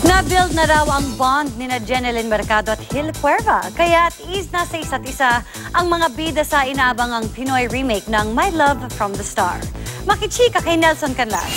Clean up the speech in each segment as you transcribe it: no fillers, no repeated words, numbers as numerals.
Na-build na raw ang bond ni Jeneline Mercado at Gil Cuerva. Kaya tiis na sa isa't isa ang mga bida sa inaabangang Pinoy remake ng My Love from the Star. Makichika kay Nelson Canlas.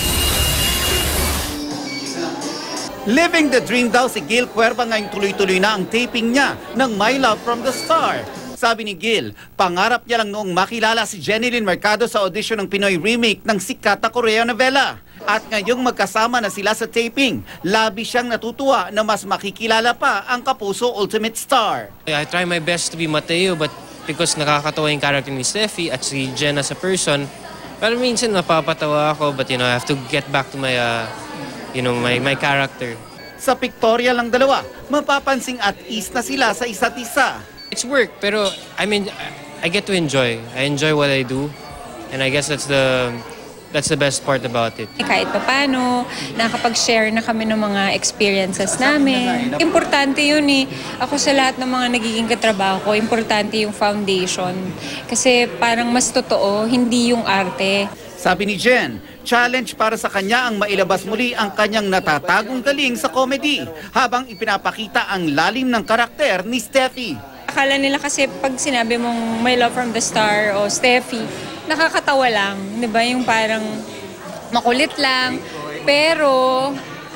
Living the dream daw si Gil Cuerva ngayong tuloy-tuloy na ang taping niya ng My Love from the Star. Sabi ni Gil, pangarap niya lang noong makilala si Jeneline Mercado sa audition ng Pinoy remake ng sikat na Korean novela. At ngayong magkasama na sila sa taping, labi siyang natutuwa na mas makikilala pa ang kapuso ultimate star. I try my best to be Mateo, but because nakakatawa yung character ni Steffi at si Jen as a person, pero minsan napapatawa ako, but I have to get back to my my character. Sa pictorial ng dalawa, mapapansing at ease na sila sa isa't isa. It's work, pero I get to enjoy. I enjoy what I do, and I guess that's the best part about it. Kahit paano, nakapag-share na kami ng mga experiences namin. Importante yun eh. Ako sa lahat ng mga nagiging katrabaho ko, importante yung foundation. Kasi parang mas totoo, hindi yung arte. Sabi ni Jen, challenge para sa kanya ang mailabas muli ang kanyang natatagong galing sa comedy, habang ipinapakita ang lalim ng karakter ni Steffi. Akala nila kasi pag sinabi mong My Love from the Star o Steffi, nakakatawa lang, 'di ba? Yung parang makulit lang. Pero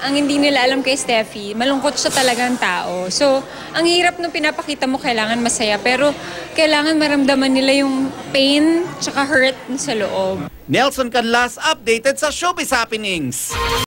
ang hindi nila alam kay Steffi, malungkot siya talagang tao. So, ang hirap nung pinapakita mo, kailangan masaya, pero kailangan maramdaman nila yung pain tsaka hurt sa loob. Nelson Canlas, updated sa Showbiz Happenings.